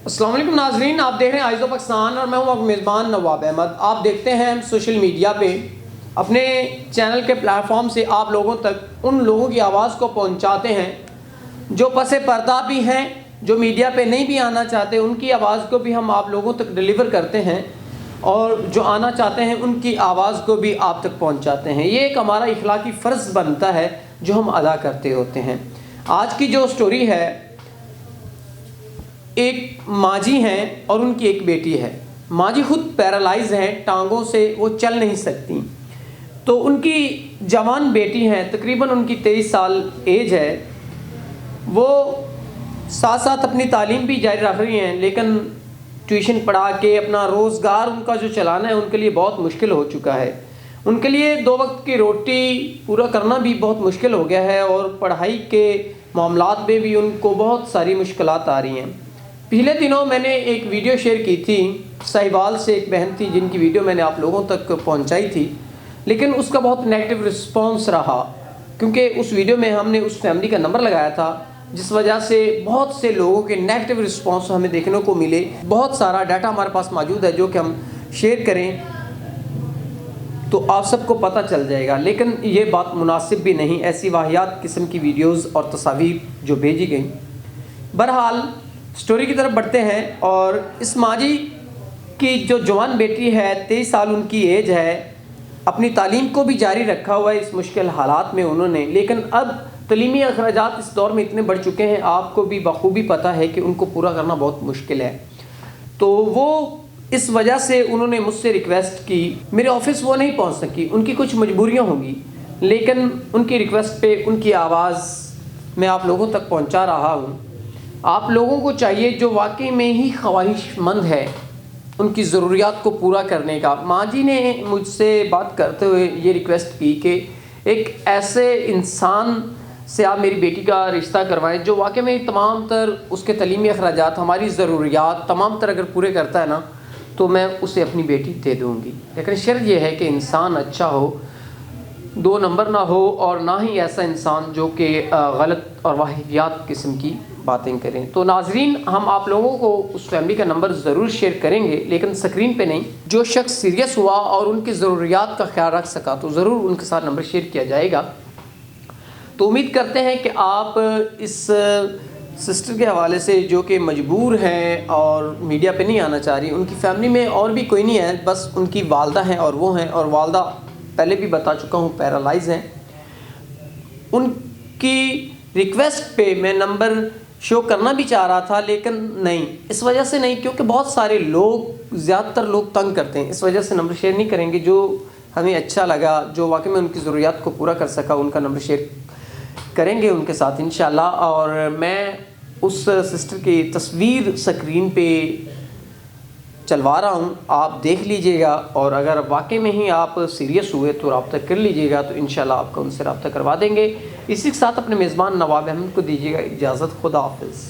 السلام علیکم ناظرین، آپ دیکھ رہے ہیں آئیز آف پاکستان اور میں ہوں آپ میزبان نواب احمد۔ آپ دیکھتے ہیں سوشل میڈیا پہ اپنے چینل کے پلیٹ فارم سے آپ لوگوں تک ان لوگوں کی آواز کو پہنچاتے ہیں جو پس پردہ بھی ہیں، جو میڈیا پہ نہیں بھی آنا چاہتے، ان کی آواز کو بھی ہم آپ لوگوں تک ڈیلیور کرتے ہیں، اور جو آنا چاہتے ہیں ان کی آواز کو بھی آپ تک پہنچاتے ہیں۔ یہ ایک ہمارا اخلاقی فرض بنتا ہے جو ہم ادا کرتے ہوتے ہیں۔ آج کی جو سٹوری ہے، ایک ماں جی ہیں اور ان کی ایک بیٹی ہے۔ ماں جی خود پیرالائز ہیں، ٹانگوں سے وہ چل نہیں سکتی، تو ان کی جوان بیٹی ہیں، تقریباً ان کی 23 سال ایج ہے۔ وہ ساتھ ساتھ اپنی تعلیم بھی جاری رکھ رہی ہیں، لیکن ٹیوشن پڑھا کے اپنا روزگار ان کا جو چلانا ہے ان کے لیے بہت مشکل ہو چکا ہے۔ ان کے لیے 2 وقت کی روٹی پورا کرنا بھی بہت مشکل ہو گیا ہے، اور پڑھائی کے معاملات میں بھی ان کو بہت ساری مشکلات آ رہی ہیں۔ پچھلے دنوں میں نے ایک ویڈیو شیئر کی تھی، ساہیوال سے ایک بہن تھی جن کی ویڈیو میں نے آپ لوگوں تک پہنچائی تھی، لیکن اس کا بہت نیگیٹو رسپانس رہا، کیونکہ اس ویڈیو میں ہم نے اس فیملی کا نمبر لگایا تھا، جس وجہ سے بہت سے لوگوں کے نیگیٹو رسپانس ہمیں دیکھنے کو ملے۔ بہت سارا ڈیٹا ہمارے پاس موجود ہے جو کہ ہم شیئر کریں تو آپ سب کو پتہ چل جائے گا، لیکن یہ بات مناسب بھی نہیں، ایسی واہیات قسم کی ویڈیوز اور تصاویر جو بھیجی گئیں۔ بہرحال سٹوری کی طرف بڑھتے ہیں، اور اس ماں جی کی جو جوان بیٹی ہے، 23 سال ان کی ایج ہے، اپنی تعلیم کو بھی جاری رکھا ہوا ہے اس مشکل حالات میں انہوں نے، لیکن اب تعلیمی اخراجات اس دور میں اتنے بڑھ چکے ہیں، آپ کو بھی بخوبی پتہ ہے کہ ان کو پورا کرنا بہت مشکل ہے۔ تو وہ اس وجہ سے انہوں نے مجھ سے ریکویسٹ کی، میرے آفس وہ نہیں پہنچ سکی، ان کی کچھ مجبوریاں ہوں گی، لیکن ان کی ریکویسٹ پہ ان کی آواز میں آپ لوگوں تک پہنچا رہا ہوں۔ آپ لوگوں کو چاہیے جو واقعی میں ہی خواہش مند ہے ان کی ضروریات کو پورا کرنے کا۔ ماں جی نے مجھ سے بات کرتے ہوئے یہ ریکویسٹ کی کہ ایک ایسے انسان سے آپ میری بیٹی کا رشتہ کروائیں جو واقعی میں تمام تر اس کے تعلیمی اخراجات، ہماری ضروریات تمام تر اگر پورے کرتا ہے نا، تو میں اسے اپنی بیٹی دے دوں گی، لیکن شرط یہ ہے کہ انسان اچھا ہو، 2 نمبر نہ ہو، اور نہ ہی ایسا انسان جو کہ غلط اور واہیات قسم کی باتیں کریں۔ تو ناظرین، ہم آپ لوگوں کو اس فیملی کا نمبر ضرور شیئر کریں گے، لیکن سکرین پہ نہیں۔ جو شخص سیریس ہوا اور ان کی ضروریات کا خیال رکھ سکا تو ضرور ان کے ساتھ نمبر شیئر کیا جائے گا۔ تو امید کرتے ہیں کہ آپ اس سسٹر کے حوالے سے جو کہ مجبور ہیں اور میڈیا پہ نہیں آنا چاہ رہی، ان کی فیملی میں اور بھی کوئی نہیں ہے، بس ان کی والدہ ہیں اور وہ ہیں، اور والدہ پہلے بھی بتا چکا ہوں پیرالائز ہیں۔ ان کی ریکویسٹ پہ میں نمبر شو کرنا بھی چاہ رہا تھا، لیکن نہیں، اس وجہ سے نہیں کیونکہ بہت سارے لوگ، زیادہ تر لوگ تنگ کرتے ہیں، اس وجہ سے نمبر شیئر نہیں کریں گے۔ جو ہمیں اچھا لگا، جو واقعی میں ان کی ضروریات کو پورا کر سکا، ان کا نمبر شیئر کریں گے ان کے ساتھ انشاءاللہ۔ اور میں اس سسٹر کی تصویر سکرین پہ چلوا رہا ہوں، آپ دیکھ لیجئے گا، اور اگر واقعی میں ہی آپ سیریس ہوئے تو رابطہ کر لیجئے گا، تو انشاءاللہ آپ کو ان سے رابطہ کروا دیں گے۔ اسی کے ساتھ اپنے میزبان نواب احمد کو دیجیے گا اجازت۔ خدا حافظ۔